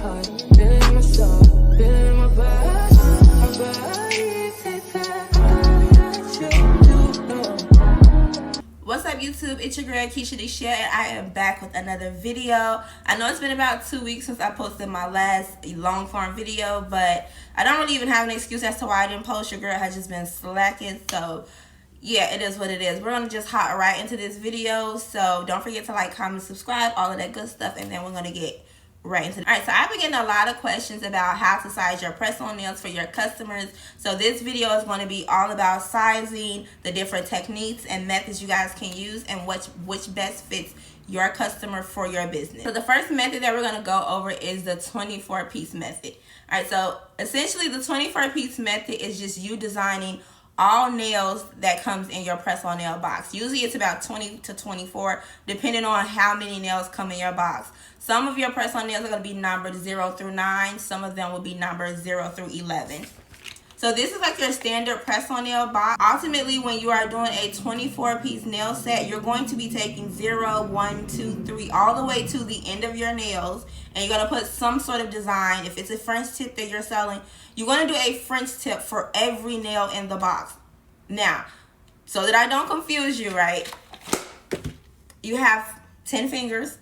heart, feel it in my soul, feel it in my body. My body take back what you do. What's up, YouTube? It's your girl Keisha the Share, and I am back with another video. I know it's been about 2 weeks since I posted my last long form video, but I don't really even have an excuse as to why I didn't post. Your girl has just been slacking, so yeah, it is what it is. We're gonna just hop right into this video, so don't forget to like, comment, subscribe, all of that good stuff, and then we're gonna get right into it. All right, so I've been getting a lot of questions about how to size your press-on nails for your customers. So this video is going to be all about sizing, the different techniques and methods you guys can use, and which best fits your customer for your business. So the first method that we're going to go over is the 24-piece method. All right, so essentially the 24-piece method is just you designing all nails that comes in your press-on nail box. Usually it's about 20 to 24, depending on how many nails come in your box. Some of your press-on nails are going to be numbered 0 through 9. Some of them will be numbered 0 through 11. So this is like your standard press-on nail box. Ultimately, when you are doing a 24-piece nail set, you're going to be taking 0, 1, 2, 3, all the way to the end of your nails. And you're going to put some sort of design. If it's a French tip that you're selling, you're going to do a French tip for every nail in the box. Now, so that I don't confuse you, right? You have 10 fingers.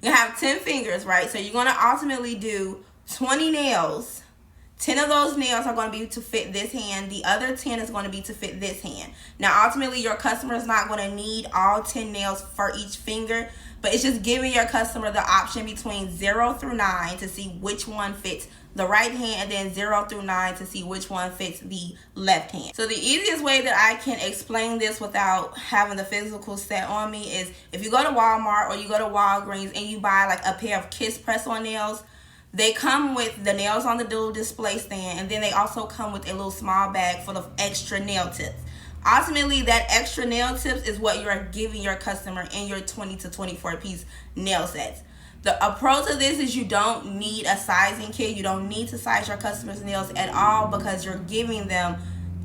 You have 10 fingers, right? So you're going to ultimately do 20 nails. 10 of those nails are going to be to fit this hand. The other 10 is going to be to fit this hand. Now, ultimately, your customer is not going to need all 10 nails for each finger, but it's just giving your customer the option between 0 through 9 to see which one fits the right hand, and then 0 through 9 to see which one fits the left hand. So the easiest way that I can explain this without having the physical set on me is if you go to Walmart or you go to Walgreens and you buy like a pair of Kiss press-on nails, they come with the nails on the little display stand, and then they also come with a little small bag full of extra nail tips. Ultimately, that extra nail tips is what you're giving your customer in your 20 to 24-piece nail sets. The approach of this is you don't need a sizing kit. You don't need to size your customer's nails at all, because you're giving them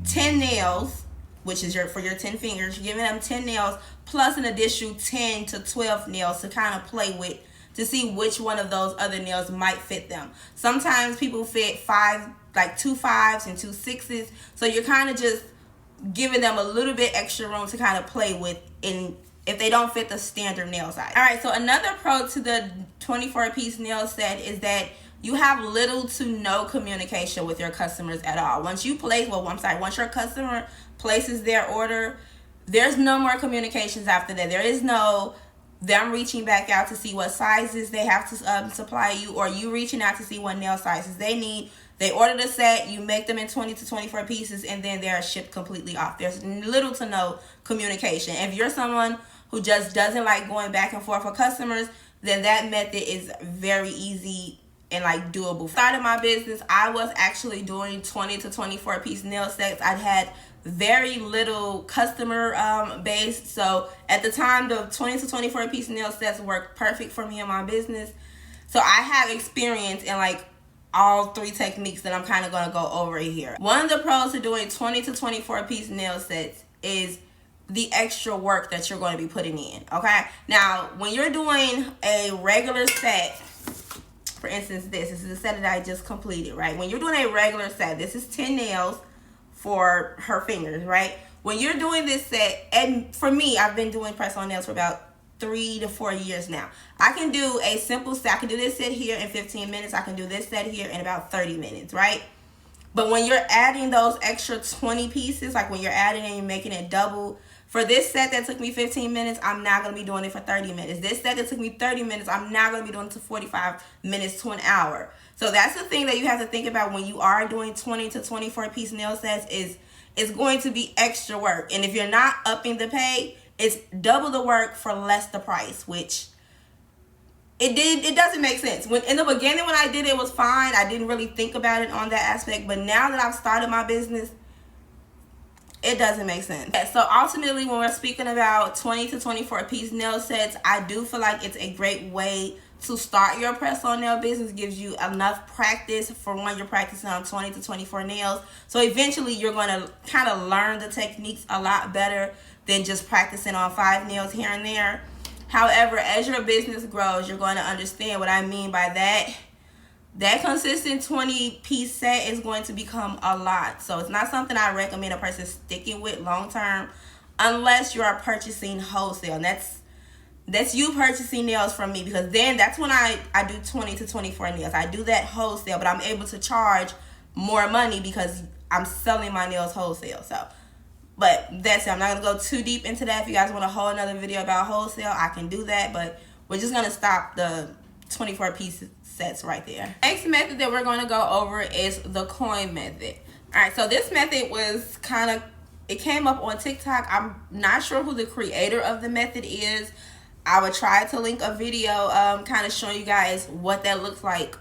10 nails, which is for your 10 fingers. You're giving them 10 nails plus an additional 10 to 12 nails to kind of play with, to see which one of those other nails might fit them. Sometimes people fit 5, like 2 5s and 2 6s. So you're kind of just giving them a little bit extra room to kind of play with if they don't fit the standard nail size. All right, so another pro to the 24-piece nail set is that you have little to no communication with your customers at all. Once your customer places their order, there's no more communications after that. There is no them reaching back out to see what sizes they have to supply you, or you reaching out to see what nail sizes they need. They order the set, you make them in 20 to 24 pieces, and then they're shipped completely off. There's little to no communication. If you're someone who just doesn't like going back and forth with customers, then that method is very easy and like doable. Started my business, I was actually doing 20 to 24-piece nail sets. I had very little customer base, so at the time the 20 to 24-piece nail sets worked perfect for me in my business. So I have experience in like all 3 techniques that I'm kind of going to go over here. One of the pros to doing 20 to 24-piece nail sets is the extra work that you're going to be putting in, okay? Now, when you're doing a regular set, for instance, this is the set that I just completed, right? When you're doing a regular set, this is 10 nails for her fingers, right? When you're doing this set, and for me, I've been doing press-on nails for about 3 to 4 years now. I can do a simple set. I can do this set here in 15 minutes. I can do this set here in about 30 minutes, right? But when you're adding those extra 20 pieces, like when you're adding and you're making it double, for this set that took me 15 minutes, I'm now going to be doing it for 30 minutes. This set that took me 30 minutes, I'm now going to be doing it to 45 minutes to an hour. So that's the thing that you have to think about when you are doing 20 to 24-piece nail sets is it's going to be extra work. And if you're not upping the pay, it's double the work for less the price, which it doesn't make sense. When in the beginning when I did it, it was fine. I didn't really think about it on that aspect. But now that I've started my business, it doesn't make sense. So ultimately, when we're speaking about 20 to 24-piece nail sets, I do feel like it's a great way to start your press-on nail business. Gives you enough practice for when you're practicing on 20 to 24 nails. So eventually, you're going to kind of learn the techniques a lot better than just practicing on 5 nails here and there. However, as your business grows, you're going to understand what I mean by that. that consistent 20-piece set is going to become a lot. So it's not something I recommend a person sticking with long term unless you are purchasing wholesale. And that's you purchasing nails from me, because then that's when I do 20 to 24 nails. I do that wholesale, but I'm able to charge more money because I'm selling my nails wholesale. So, but that's it. I'm not going to go too deep into that. If you guys want a whole another video about wholesale, I can do that. But we're just going to stop the 24-piece sets right there. Next method that we're going to go over is the coin method. All right, so this method was it came up on TikTok. I'm not sure who the creator of the method is. I would try to link a video kind of showing you guys what that looks like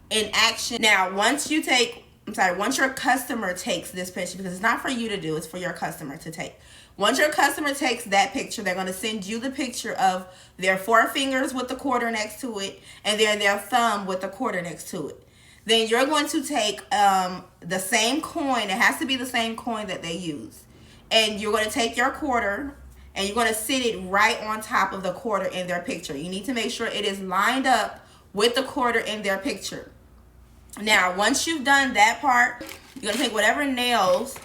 in action. Now, once your customer takes this picture, because it's not for you to do, it's for your customer to take. Once your customer takes that picture, they're going to send you the picture of their 4 fingers with the quarter next to it, and then their thumb with the quarter next to it. Then you're going to take the same coin. It has to be the same coin that they use. And you're going to take your quarter, and you're going to sit it right on top of the quarter in their picture. You need to make sure it is lined up with the quarter in their picture. Now, once you've done that part, you're going to take whatever nails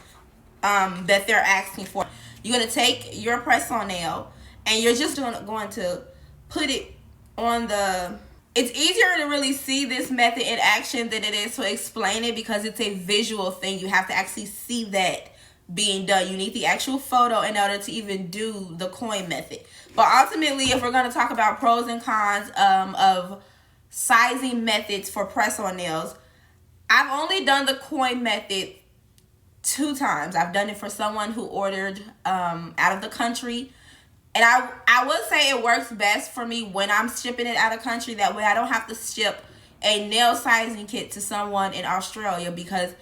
that they're asking for. You're going to take your press-on nail, and you're just going to put it on the... It's easier to really see this method in action than it is to explain it, because it's a visual thing. You have to actually see that being done. You need the actual photo in order to even do the coin method. But ultimately, if we're going to talk about pros and cons of sizing methods for press-on nails, I've only done the coin method 2 times. I've done it for someone who ordered out of the country. And I would say it works best for me when I'm shipping it out of country. That way I don't have to ship a nail sizing kit to someone in Australia, because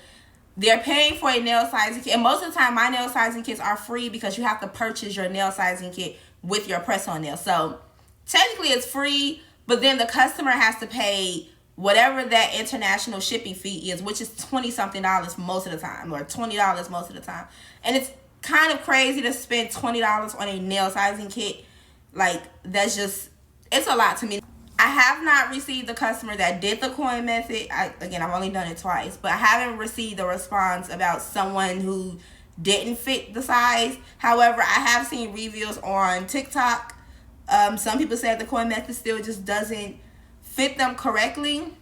they're paying for a nail sizing kit. And most of the time, my nail sizing kits are free because you have to purchase your nail sizing kit with your press-on nail. So technically it's free, but then the customer has to pay whatever that international shipping fee is, which is $20-something most of the time, or $20 most of the time. And it's kind of crazy to spend $20 on a nail sizing kit. Like, that's just, it's a lot to me. I have not received the customer that did the coin method. Again, I've only done it twice, but I haven't received a response about someone who didn't fit the size. However, I have seen reviews on TikTok. Some people said the coin method still just doesn't fit them correctly,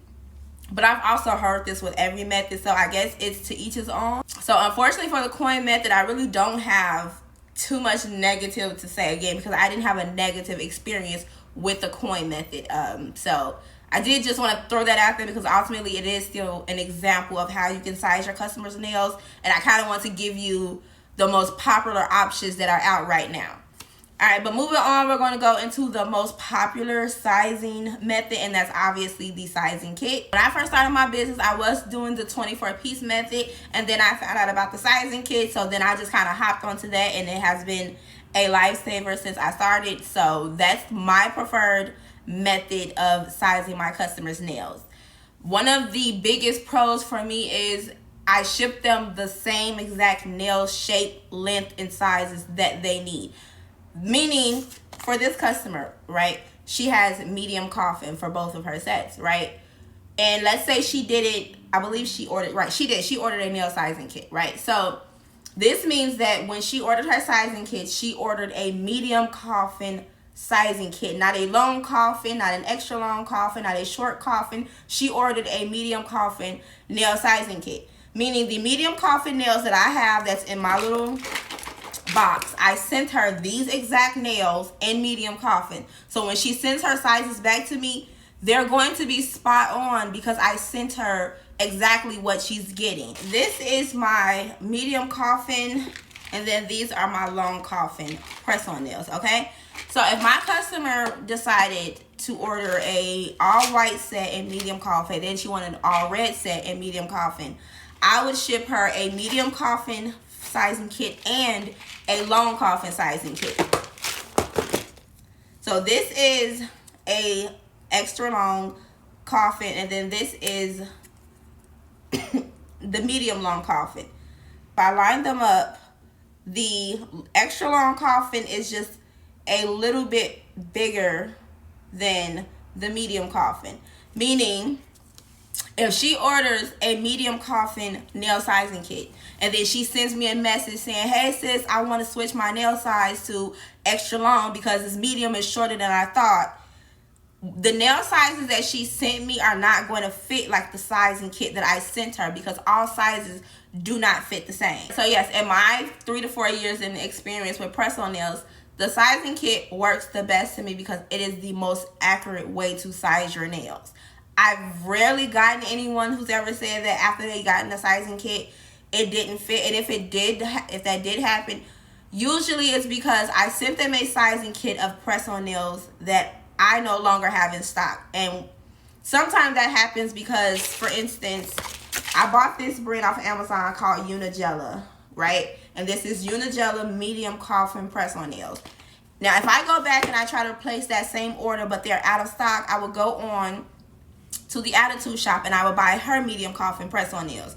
but I've also heard this with every method, so I guess it's to each his own. So unfortunately for the coin method, I really don't have too much negative to say, again, because I didn't have a negative experience with the coin method. So I did just want to throw that out there, because ultimately it is still an example of how you can size your customers' nails, and I kind of want to give you the most popular options that are out right now. Alright, but moving on, we're going to go into the most popular sizing method, and that's obviously the sizing kit. When I first started my business, I was doing the 24-piece method, and then I found out about the sizing kit, so then I just kind of hopped onto that, and it has been a lifesaver since I started. So that's my preferred method of sizing my customers' nails. One of the biggest pros for me is I ship them the same exact nail shape, length, and sizes that they need. Meaning, for this customer, right, she has medium coffin for both of her sets, right? And let's say she did it, I believe she ordered, right, she ordered a nail sizing kit, right? So this means that when she ordered her sizing kit, she ordered a medium coffin sizing kit, not a long coffin, not an extra long coffin, not a short coffin. She ordered a medium coffin nail sizing kit, meaning the medium coffin nails that I have that's in my little box, I sent her these exact nails in medium coffin. So when she sends her sizes back to me, they're going to be spot on, because I sent her exactly what she's getting. This is my medium coffin, and then these are my long coffin press-on nails, okay? So if my customer decided to order a all-white set in medium coffin, then she wanted an all-red set in medium coffin, I would ship her a medium coffin sizing kit and a long coffin sizing kit. So this is a extra long coffin, and then this is the medium long coffin. If I line them up, the extra long coffin is just a little bit bigger than the medium coffin, meaning if she orders a medium coffin nail sizing kit and then she sends me a message saying, hey sis, I want to switch my nail size to extra long because this medium is shorter than I thought, the nail sizes that she sent me are not going to fit like the sizing kit that I sent her, because all sizes do not fit the same. So yes, in my 3 to 4 years in experience with press-on nails, the sizing kit works the best to me because it is the most accurate way to size your nails. I've rarely gotten anyone who's ever said that after they gotten the sizing kit, it didn't fit. And if that did happen, usually it's because I sent them a sizing kit of press-on nails that I no longer have in stock. And sometimes that happens because, for instance, I bought this brand off of Amazon called Unigella, right? And this is Unigella medium coffin press-on nails. Now, if I go back and I try to place that same order, but they're out of stock, I would go on to the Attitude Shop and I would buy her medium coffin press-on nails.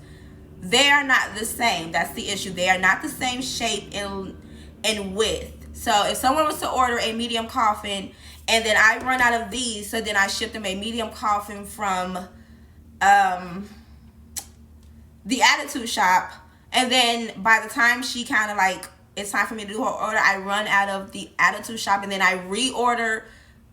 They are not the same. That's the issue. They are not the same shape and width. So if someone was to order a medium coffin and then I run out of these, so then I ship them a medium coffin from the Attitude Shop, and then by the time she kind of like, it's time for me to do her order, I run out of the Attitude Shop and then I reorder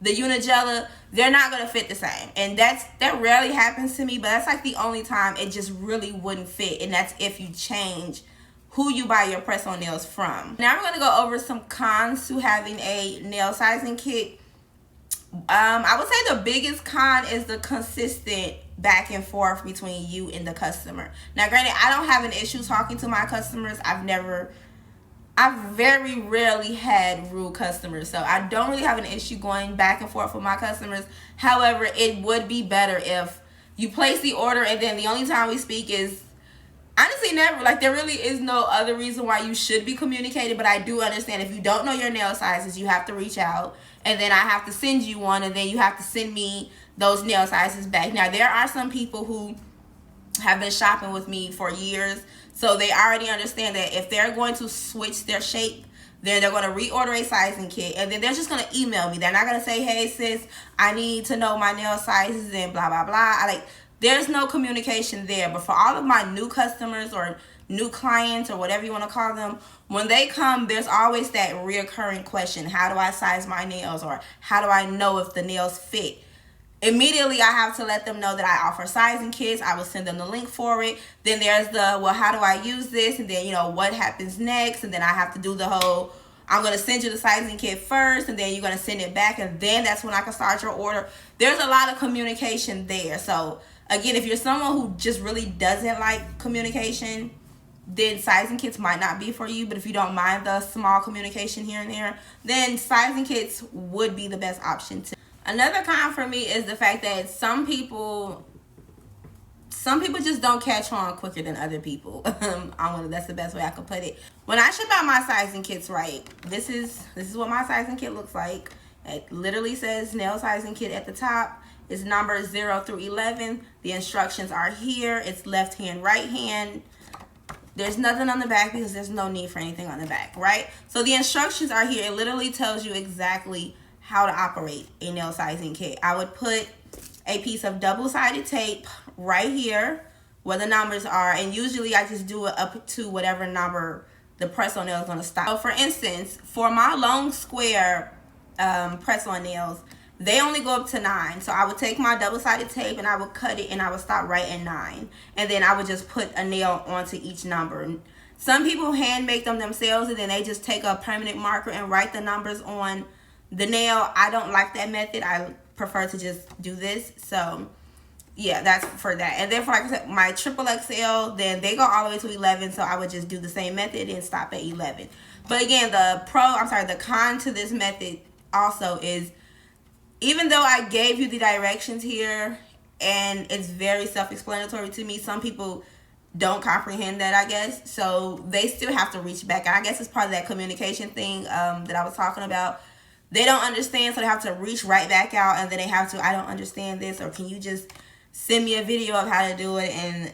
the Unigella, they're not going to fit the same. And that rarely happens to me, but that's like the only time it just really wouldn't fit. And that's if you change who you buy your press-on nails from. Now I'm going to go over some cons to having a nail sizing kit. I would say the biggest con is the consistent back and forth between you and the customer. Now granted, I don't have an issue talking to my customers. I've very rarely had rude customers, so I don't really have an issue going back and forth with my customers. However, it would be better if you place the order and then the only time we speak is honestly never. Like, there really is no other reason why you should be communicating, but I do understand if you don't know your nail sizes, you have to reach out and then I have to send you one and then you have to send me those nail sizes back. Now, there are some people who have been shopping with me for years, so they already understand that if they're going to switch their shape, then they're going to reorder a sizing kit and then they're just going to email me. They're not going to say, hey sis, I need to know my nail sizes and blah blah blah. There's no communication there. But for all of my new customers or new clients or whatever you want to call them, when they come, there's always that reoccurring question: how do I size my nails, or how do I know if the nails fit? Immediately I have to let them know that I offer sizing kits. I will send them the link for it. Then there's the, well, how do I use this? And then, you know, what happens next? And then I have to do the whole, I'm going to send you the sizing kit first, and then you're going to send it back, and then that's when I can start your order. There's a lot of communication there. So again, if you're someone who just really doesn't like communication, then sizing kits might not be for you. But if you don't mind the small communication here and there, then sizing kits would be the best option too. Another con for me is the fact that some people just don't catch on quicker than other people. That's the best way I could put it. When I ship out my sizing kits, right, this is what my sizing kit looks like. It literally says nail sizing kit at the top. It's numbers 0 through 11. The instructions are here. It's left hand, right hand. There's nothing on the back because there's no need for anything on the back, right? So the instructions are here. It literally tells you exactly how to operate a nail sizing kit. I would put a piece of double-sided tape right here where the numbers are, and usually I just do it up to whatever number the press-on nail is going to stop. So for instance, for my long square press-on nails, they only go up to 9. So I would take my double-sided tape and I would cut it and I would stop right at 9. And then I would just put a nail onto each number. Some people hand make them themselves and then they just take a permanent marker and write the numbers on the nail. I don't like that method. I prefer to just do this. So yeah, that's for that. And then for, like I said, my triple XL, then they go all the way to 11. So I would just do the same method and stop at 11. But again, the con to this method also is, even though I gave you the directions here and it's very self-explanatory to me, some people don't comprehend that, I guess. So they still have to reach back. I guess it's part of that communication thing that I was talking about. They don't understand, so they have to reach right back out, and then they have to, I don't understand this, or can you just send me a video of how to do it? And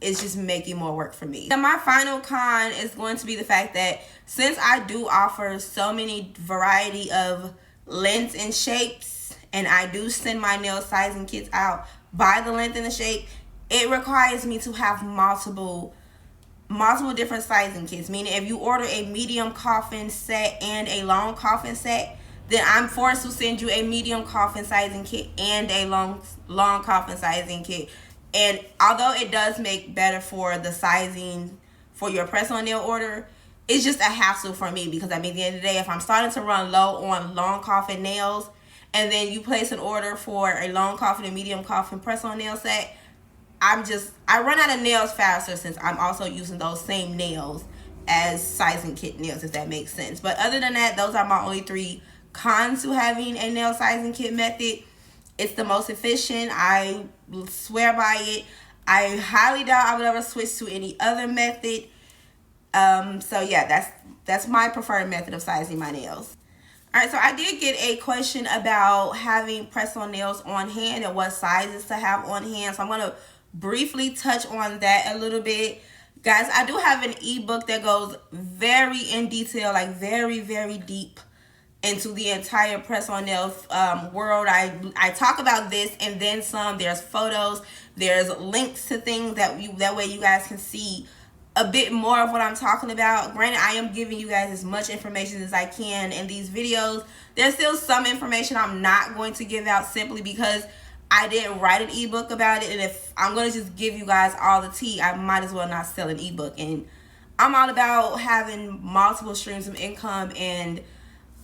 it's just making more work for me. And my final con is going to be the fact that since I do offer so many variety of lengths and shapes and I do send my nail sizing kits out by the length and the shape, it requires me to have multiple different sizing kits. Meaning if you order a medium coffin set and a long coffin set, then I'm forced to send you a medium coffin sizing kit and a long coffin sizing kit. And although it does make better for the sizing for your press-on nail order, it's just a hassle for me, because at the end of the day, if I'm starting to run low on long coffin nails, and then you place an order for a long coffin and medium coffin press-on nail set, I run out of nails faster, since I'm also using those same nails as sizing kit nails, if that makes sense. But other than that, those are my only 3 cons to having a nail sizing kit method. It's the most efficient. I swear by it. I highly doubt I would ever switch to any other method. So yeah, that's my preferred method of sizing my nails. Alright, so I did get a question about having press-on nails on hand and what sizes to have on hand. So I'm going to briefly touch on that a little bit. Guys, I do have an ebook that goes very in detail, like very, very deep into the entire press-on nails world. I talk about this and then some. There's photos, there's links to things that way you guys can see a bit more of what I'm talking about. Granted, I am giving you guys as much information as I can in these videos. There's still some information I'm not going to give out, simply because I didn't write an ebook about it, and if I'm going to just give you guys all the tea, I might as well not sell an ebook. And I'm all about having multiple streams of income, and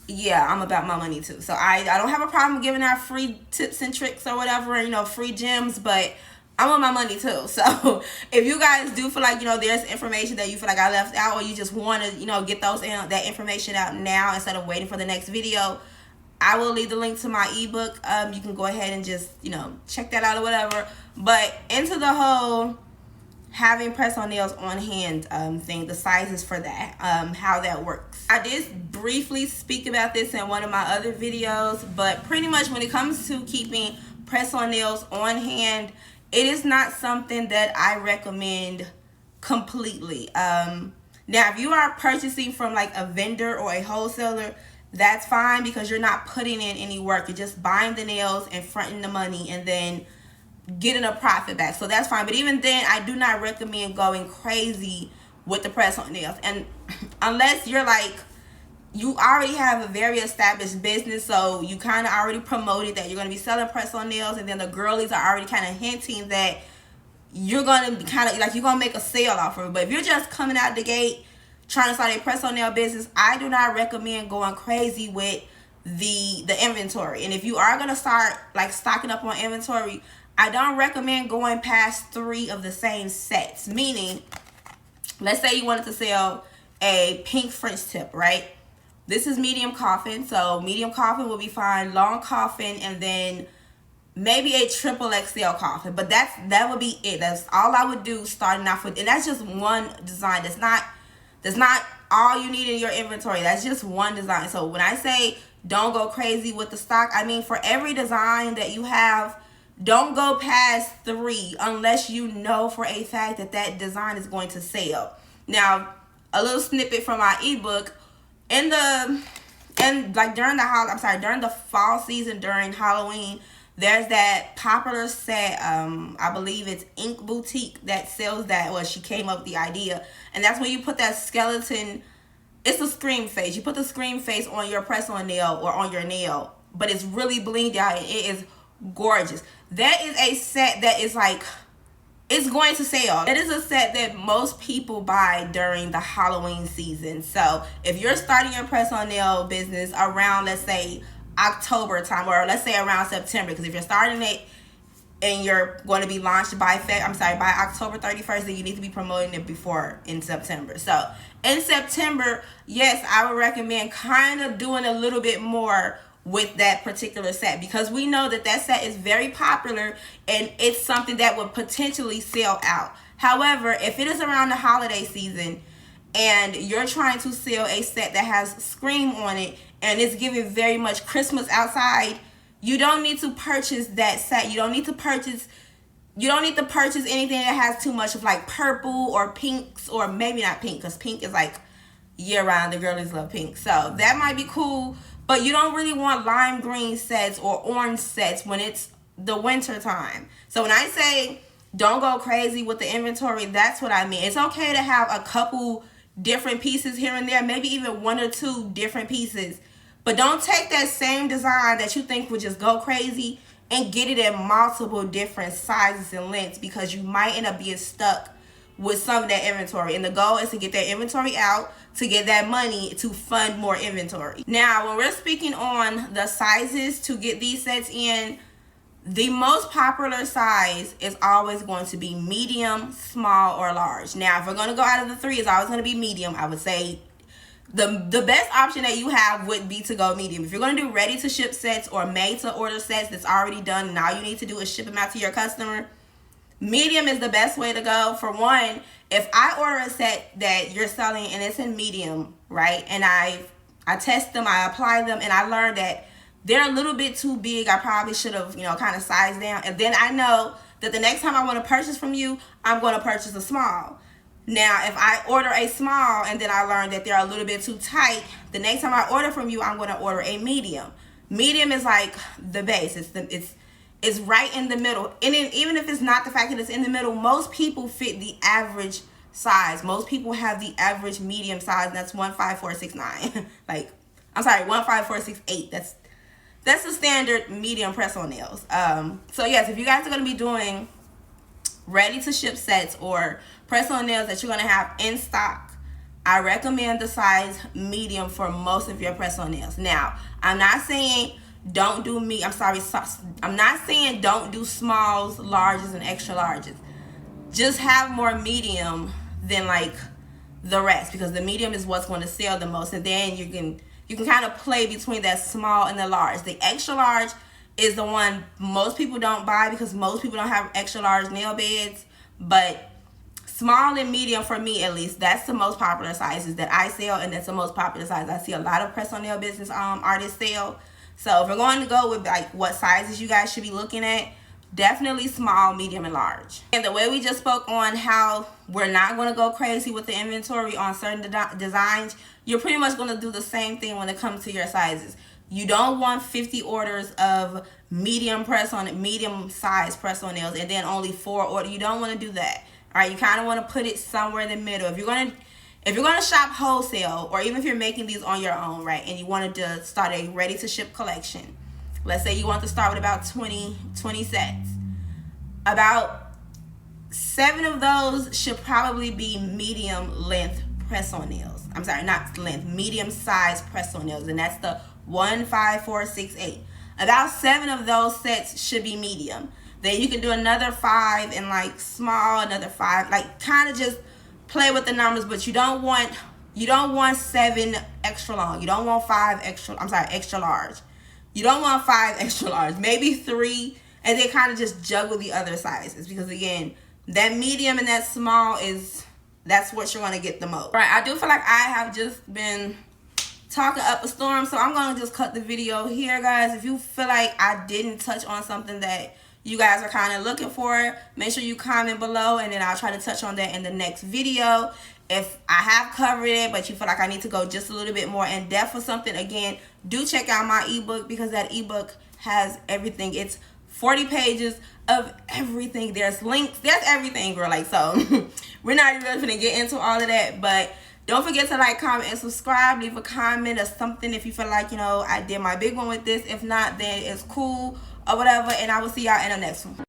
yeah, I'm about my money too. So I don't have a problem giving out free tips and tricks or whatever, you know, free gems, but I want my money too. So if you guys do feel like, you know, there's information that you feel like I left out, or you just want to, you know, get that information out now instead of waiting for the next video, I will leave the link to my ebook. You can go ahead and just, you know, check that out or whatever. But into the whole having press-on nails on hand thing, the sizes for that, how that works. I did briefly speak about this in one of my other videos, but pretty much when it comes to keeping press-on nails on hand, it is not something that I recommend completely. Now, if you are purchasing from like a vendor or a wholesaler, that's fine, because you're not putting in any work. You're just buying the nails and fronting the money and then getting a profit back. So that's fine. But even then, I do not recommend going crazy with the press-on nails. And unless you're like, you already have a very established business, so you kind of already promoted that you're going to be selling press-on nails, and then the girlies are already kind of hinting that you're going to kind of like, you're going to make a sale off of it. But if you're just coming out the gate trying to start a press-on nail business, I do not recommend going crazy with the inventory. And if you are going to start like stocking up on inventory, I don't recommend going past 3 of the same sets. Meaning, let's say you wanted to sell a pink French tip, right? This is medium coffin, so medium coffin will be fine. Long coffin, and then maybe a triple XL coffin. But that would be it. That's all I would do starting off with. And that's just one design. That's not all you need in your inventory. That's just one design. So when I say don't go crazy with the stock, I mean for every design that you have, don't go past 3 unless you know for a fact that that design is going to sell. Now, a little snippet from my ebook. During the fall season, during Halloween, there's that popular set, I believe it's Ink Boutique, that sells that. Well, she came up with the idea, and that's when you put that skeleton, it's a scream face. You put the scream face on your press-on nail or on your nail, but it's really blinged out, and it is gorgeous. That is a set that is like, it's going to sell. It is a set that most people buy during the Halloween season. So if you're starting your press-on nail business around, let's say, October time, or let's say around September, because if you're starting it and you're going to be launched by October 31st, then you need to be promoting it in September. So in September, yes, I would recommend kind of doing a little bit more with that particular set, because we know that set is very popular and it's something that would potentially sell out. However, if it is around the holiday season and you're trying to sell a set that has scream on it and it's giving very much Christmas outside, you don't need to purchase that set. You don't need to purchase anything that has too much of like purple or pinks, or maybe not pink, because pink is like year round. The girlies love pink, so that might be cool but you don't really want lime green sets or orange sets when it's the winter time. So when I say don't go crazy with the inventory, that's what I mean. It's okay to have a couple different pieces here and there, maybe even 1 or 2 different pieces, but don't take that same design that you think would just go crazy and get it in multiple different sizes and lengths, because you might end up being stuck with some of that inventory. And the goal is to get that inventory out to get that money to fund more inventory. Now, when we're speaking on the sizes to get these sets in, the most popular size is always going to be medium, small, or large. Now, if we're going to go out of the 3, it's always going to be medium. I would say the best option that you have would be to go medium. If you're going to do ready to ship sets or made to order sets that's already done and all you need to do is ship them out to your customer, medium is the best way to go. For one, if I order a set that you're selling and it's in medium, right, and I test them, I apply them, and I learned that they're a little bit too big, I probably should have, kind of sized down. And then I know that the next time I want to purchase from you, I'm going to purchase a small. Now, if I order a small and then I learn that they're a little bit too tight, the next time I order from you, I'm going to order a medium. Medium is like the base. It's right in the middle. And even if it's not the fact that it's in the middle, most people fit the average size. Most people have the average medium size, and that's 15469. 15468. That's the standard medium press-on nails. So yes, if you guys are going to be doing ready to ship sets or press-on nails that you're going to have in stock, I recommend the size medium for most of your press-on nails. Now, I'm not saying don't do I'm not saying don't do smalls, larges, and extra larges. Just have more medium than like the rest, because the medium is what's going to sell the most, and then you can kind of play between that small and the large. The extra large is the one most people don't buy because most people don't have extra large nail beds. But small and medium, for me at least, that's the most popular sizes that I sell, and that's the most popular size I see a lot of press-on nail business artists sell. So if we're going to go with like what sizes you guys should be looking at, definitely small, medium, and large. And the way we just spoke on how we're not going to go crazy with the inventory on certain designs, you're pretty much going to do the same thing when it comes to your sizes. You don't want 50 orders of medium size press-on nails and then only 4 orders. You don't want to do that. All right, you kind of want to put it somewhere in the middle. If you're going to shop wholesale, or even if you're making these on your own, right, and you wanted to start a ready-to-ship collection, let's say you want to start with about 20 sets. About 7 of those should probably be medium length press-on nails. I'm sorry, not length, medium size press-on nails, and that's the 15468. About 7 of those sets should be medium. Then you can do another 5 in like small, another 5, like kind of just play with the numbers, but you don't want 7 extra long. You don't want extra large. You don't want 5 extra large, maybe 3, and then kind of just juggle the other sizes, because again, that medium and that small that's what you're going to get the most. Right, I do feel like I have just been talking up a storm, so I'm going to just cut the video here, guys. If you feel like I didn't touch on something that you guys are kind of looking for, make sure you comment below, and then I'll try to touch on that in the next video. If I have covered it, but you feel like I need to go just a little bit more in depth or something, again, do check out my ebook, because that ebook has everything. It's 40 pages of everything. There's links, there's everything, girl. Like, so we're not even really gonna get into all of that, but don't forget to like, comment, and subscribe. Leave a comment or something if you feel like, I did my big one with this. If not, then it's cool or whatever, and I will see y'all in the next one.